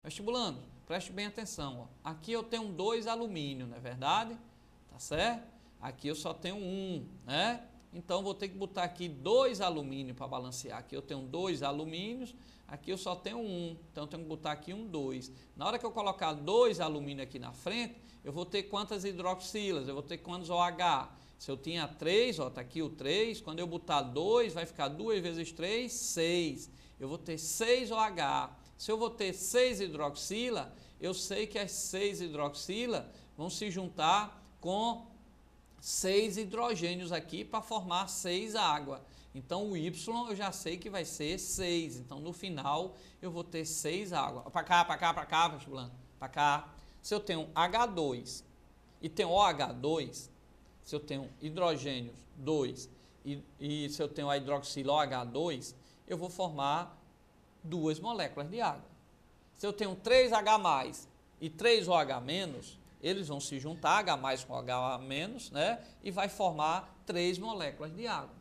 Vestibulando, preste bem atenção. Ó. Aqui eu tenho 2 alumínio, não é verdade? Tá certo? Aqui eu só tenho 1, né? Então, vou ter que botar aqui 2 alumínio para balancear. Aqui eu tenho 2 alumínios, aqui eu só tenho 1. Então, eu tenho que botar aqui 2. Na hora que eu colocar 2 alumínio aqui na frente, eu vou ter quantas hidroxilas? Eu vou ter quantos OH? Se eu tinha 3, ó, tá aqui o 3. Quando eu botar 2, vai ficar 2 vezes 3, 6. Eu vou ter 6 OH. Se eu vou ter 6 hidroxila, eu sei que as 6 hidroxila vão se juntar com 6 hidrogênios aqui para formar 6 água. Então, o Y eu já sei que vai ser 6. Então, no final, eu vou ter 6 água. Para cá, vestibulando. Para cá. Se eu tenho H2 e tenho OH2, se eu tenho hidrogênios 2 e se eu tenho a hidroxila OH2, eu vou formar 2 moléculas de água. Se eu tenho 3H+, e 3OH-, eles vão se juntar, H+ com H-, né? E vai formar 3 moléculas de água.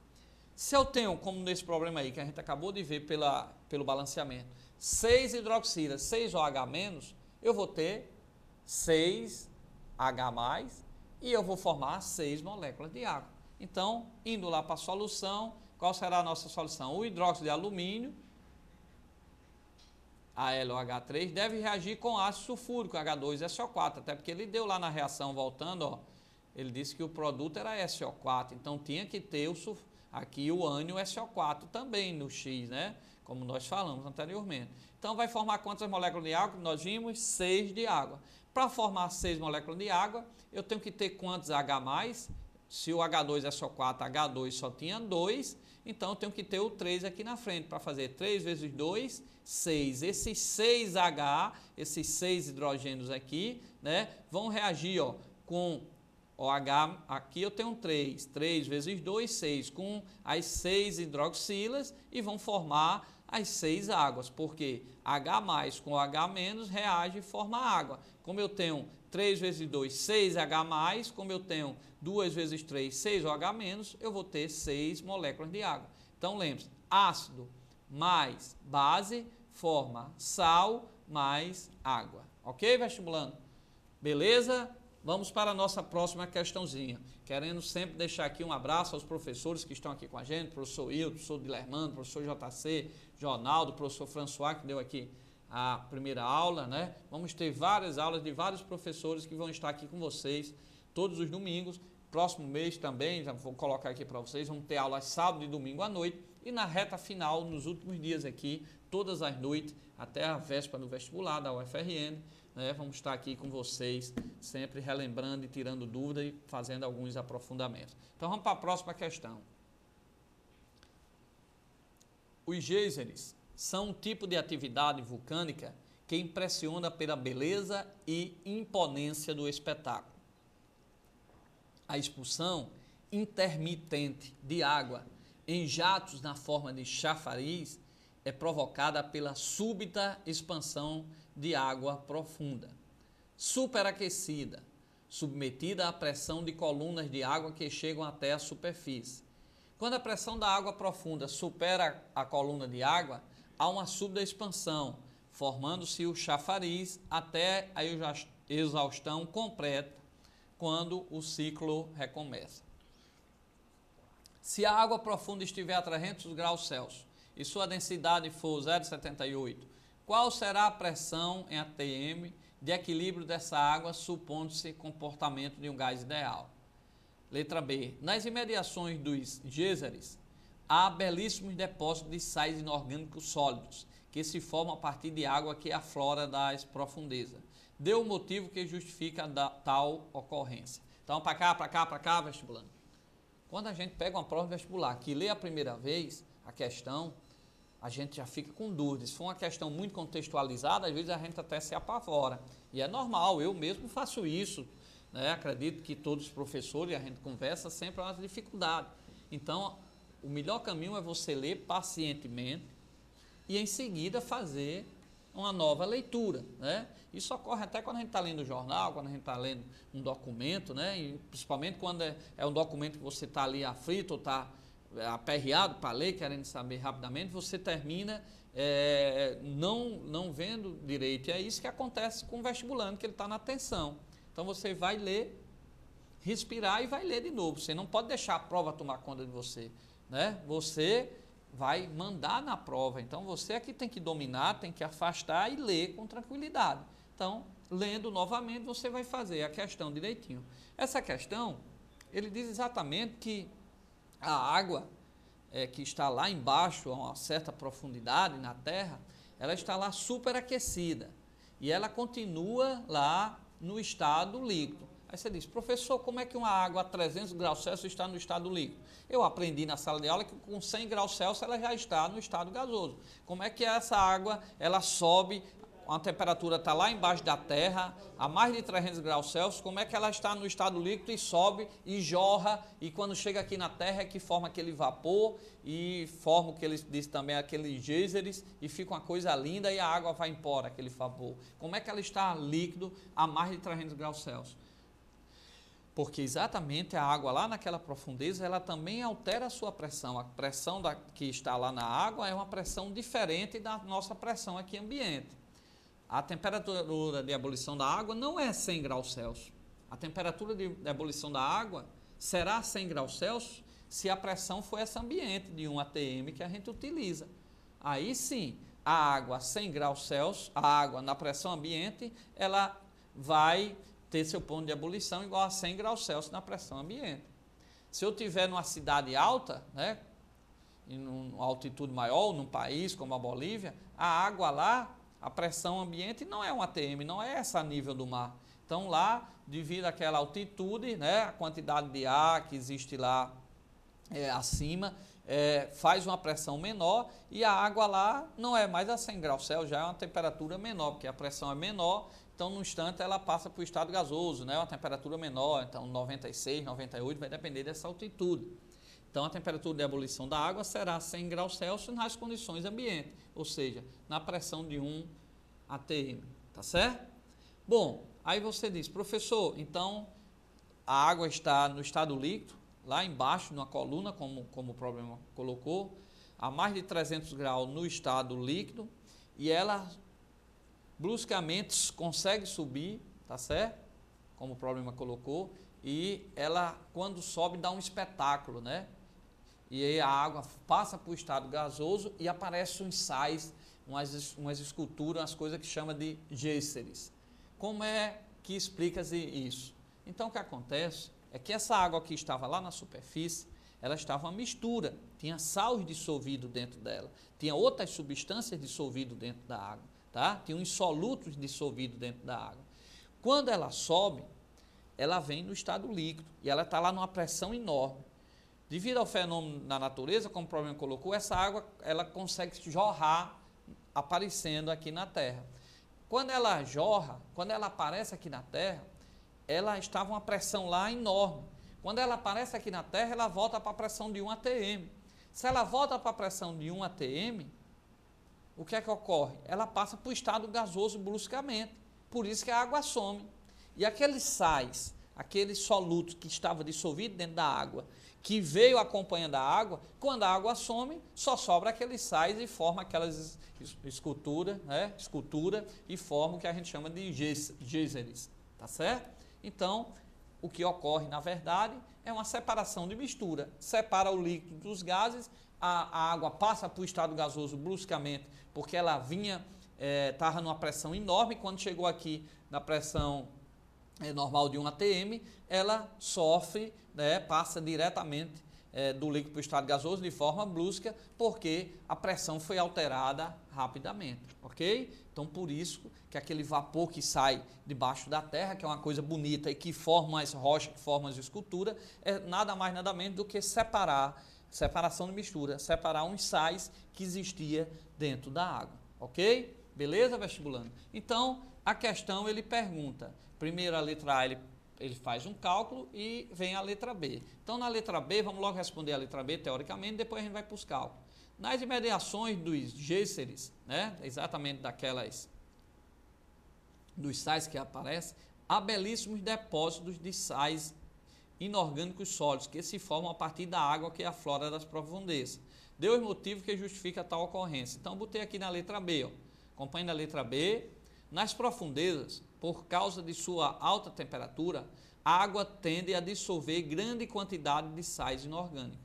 Se eu tenho, como nesse problema aí, que a gente acabou de ver pelo balanceamento, 6 hidroxilas, 6 OH-, eu vou ter 6H+, e eu vou formar 6 moléculas de água. Então, indo lá para a solução, qual será a nossa solução? O hidróxido de alumínio, AlOH3, deve reagir com ácido sulfúrico, H2SO4, até porque ele deu lá na reação, voltando, ó, ele disse que o produto era SO4, então tinha que ter aqui o ânion SO4 também no X, né? Como nós falamos anteriormente. Então vai formar quantas moléculas de água? Nós vimos 6 de água. Para formar 6 moléculas de água, eu tenho que ter quantos H+? Se o H2SO4, H2 só tinha 2, então eu tenho que ter o 3 aqui na frente, para fazer 3 vezes 2, 6. Esses 6H, esses 6 hidrogênios aqui, né, vão reagir, ó, com OH, aqui eu tenho 3, 3 vezes 2, 6, com as 6 hidroxilas e vão formar as 6 águas, porque H+ com OH- reage e forma água. Como eu tenho 3 vezes 2, 6H+, como eu tenho 2 vezes 3, 6OH-, eu vou ter 6 moléculas de água. Então, lembre-se, ácido mais base forma sal mais água. Ok, vestibulando? Beleza? Vamos para a nossa próxima questãozinha. Querendo sempre deixar aqui um abraço aos professores que estão aqui com a gente, professor Hilton, professor Dilermando, professor JC, Jonaldo, professor François, que deu aqui a primeira aula, né? Vamos ter várias aulas de vários professores que vão estar aqui com vocês todos os domingos. Próximo mês também, já vou colocar aqui para vocês, vamos ter aulas sábado e domingo à noite. E na reta final, nos últimos dias aqui, todas as noites, até a véspera do vestibular da UFRN, né? Vamos estar aqui com vocês, sempre relembrando e tirando dúvidas e fazendo alguns aprofundamentos. Então vamos para a próxima questão. Os geysers são um tipo de atividade vulcânica que impressiona pela beleza e imponência do espetáculo. A expulsão intermitente de água em jatos na forma de chafariz é provocada pela súbita expansão de água profunda, superaquecida, submetida à pressão de colunas de água que chegam até a superfície. Quando a pressão da água profunda supera a coluna de água, há uma súbita expansão, formando-se o chafariz até a exaustão completa, quando o ciclo recomeça. Se a água profunda estiver a 300 graus Celsius e sua densidade for 0,78, qual será a pressão em atm de equilíbrio dessa água, supondo-se comportamento de um gás ideal? Letra B. Nas imediações dos geysers, há belíssimos depósitos de sais inorgânicos sólidos, que se formam a partir de água que aflora das profundezas. Dê o motivo que justifica tal ocorrência. Então, para cá, vestibulando. Quando a gente pega uma prova vestibular que lê a primeira vez a questão, a gente já fica com dúvidas. Se for uma questão muito contextualizada, às vezes a gente até se apavora. E é normal, eu mesmo faço isso, né? Acredito que todos os professores, a gente conversa, sempre há uma dificuldade. Então, o melhor caminho é você ler pacientemente e em seguida fazer uma nova leitura, né? Isso ocorre até quando a gente está lendo o jornal, quando a gente está lendo um documento, né? E principalmente quando é um documento que você está ali aflito ou está aperreado para ler, querendo saber rapidamente, você termina não vendo direito. E é isso que acontece com o vestibulando, que ele está na atenção. Então você vai ler, respirar e vai ler de novo. Você não pode deixar a prova tomar conta de você, né? Você vai mandar na prova. Então você é que tem que dominar, tem que afastar e ler com tranquilidade. Então, lendo novamente, você vai fazer a questão direitinho. Essa questão, ele diz exatamente que a água que está lá embaixo, a uma certa profundidade na terra, ela está lá superaquecida e ela continua lá no estado líquido. Aí você diz, professor, como é que uma água a 300 graus Celsius está no estado líquido? Eu aprendi na sala de aula que com 100 graus Celsius ela já está no estado gasoso. Como é que essa água ela sobe, a temperatura está lá embaixo da terra, a mais de 300 graus Celsius, como é que ela está no estado líquido e sobe e jorra, e quando chega aqui na terra é que forma aquele vapor e forma o que eles dizem também, aqueles geysers, e fica uma coisa linda e a água vai embora, aquele vapor. Como é que ela está líquido a mais de 300 graus Celsius? Porque exatamente a água lá naquela profundeza, ela também altera a sua pressão. A pressão que está lá na água é uma pressão diferente da nossa pressão aqui ambiente. A temperatura de ebulição da água não é 100 graus Celsius. A temperatura de ebulição da água será 100 graus Celsius se a pressão for essa ambiente de 1 atm que a gente utiliza. Aí sim, a água a 100 graus Celsius, a água na pressão ambiente, ela vai ter seu ponto de ebulição igual a 100 graus Celsius na pressão ambiente. Se eu tiver numa cidade alta, né, em uma altitude maior, num país como a Bolívia, a água lá, a pressão ambiente não é 1 atm, não é essa a nível do mar. Então lá, devido àquela altitude, né, a quantidade de ar que existe lá acima, faz uma pressão menor e a água lá não é mais a 100 graus Celsius, já é uma temperatura menor, porque a pressão é menor, então no instante ela passa para o estado gasoso, né, uma temperatura menor, então 96, 98, vai depender dessa altitude. Então a temperatura de ebulição da água será 100 graus Celsius nas condições ambientes, ou seja, na pressão de 1 atm, tá certo? Bom, aí você diz, professor, então a água está no estado líquido, lá embaixo, numa coluna, como o problema colocou, a mais de 300 graus no estado líquido, e ela bruscamente consegue subir, tá certo? Como o problema colocou, e ela, quando sobe, dá um espetáculo, né? E aí a água passa para o estado gasoso e aparecem uns sais, umas esculturas, umas coisas que chama de geysers. Como é que explica isso? Então o que acontece é que essa água que estava lá na superfície, ela estava uma mistura, tinha sal dissolvido dentro dela, tinha outras substâncias dissolvidas dentro da água, tá? Tinha uns solutos dissolvidos dentro da água. Quando ela sobe, ela vem no estado líquido e ela está lá numa pressão enorme. Devido ao fenômeno da natureza, como o problema colocou, essa água ela consegue jorrar aparecendo aqui na Terra. Quando ela jorra, quando ela aparece aqui na Terra, ela estava uma pressão lá enorme. Quando ela aparece aqui na Terra, ela volta para a pressão de 1 atm. Se ela volta para a pressão de 1 atm, o que é que ocorre? Ela passa para o estado gasoso bruscamente. Por isso que a água some. E aqueles sais, aqueles solutos que estavam dissolvidos dentro da água, que veio acompanhando a água, quando a água some, só sobra aqueles sais e forma aquelas esculturas, né? Escultura, e forma o que a gente chama de geysers, tá certo? Então, o que ocorre, na verdade, é uma separação de mistura. Separa o líquido dos gases, a água passa para o estado gasoso bruscamente, porque ela vinha, estava numa pressão enorme, quando chegou aqui na pressão normal de 1 atm, ela sofre, né, passa diretamente do líquido para o estado gasoso de forma brusca, porque a pressão foi alterada rapidamente, ok? Então, por isso que aquele vapor que sai debaixo da terra, que é uma coisa bonita e que forma as rochas, que forma as esculturas, é nada mais, nada menos do que separação de mistura, separar uns sais que existia dentro da água, ok? Beleza, vestibulando? Então, a questão ele pergunta, primeiro a letra A ele faz um cálculo e vem a letra B. Então, na letra B, vamos logo responder a letra B, teoricamente, depois a gente vai para os cálculos. Nas imediações dos geysers, né, exatamente dos sais que aparecem, há belíssimos depósitos de sais inorgânicos sólidos, que se formam a partir da água que aflora das profundezas. Deu os motivos que justificam tal ocorrência. Então, botei aqui na letra B, ó. Acompanhe na letra B. Nas profundezas, por causa de sua alta temperatura, a água tende a dissolver grande quantidade de sais inorgânicos.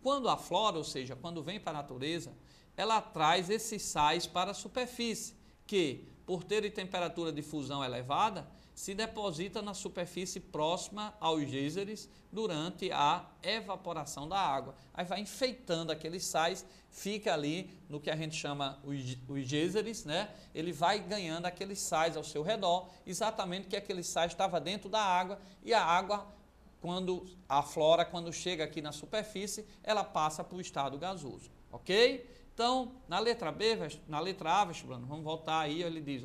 Quando aflora, ou seja, quando vem para a natureza, ela traz esses sais para a superfície, que, por terem temperatura de fusão elevada, se deposita na superfície próxima aos geysers durante a evaporação da água. Aí vai enfeitando aqueles sais, fica ali no que a gente chama os geysers, né? Ele vai ganhando aqueles sais ao seu redor, exatamente que aquele sais estava dentro da água, e a água, quando aflora, quando chega aqui na superfície, ela passa para o estado gasoso, ok? Então, na letra B, na letra A, vestibulando, vamos voltar aí, ele diz,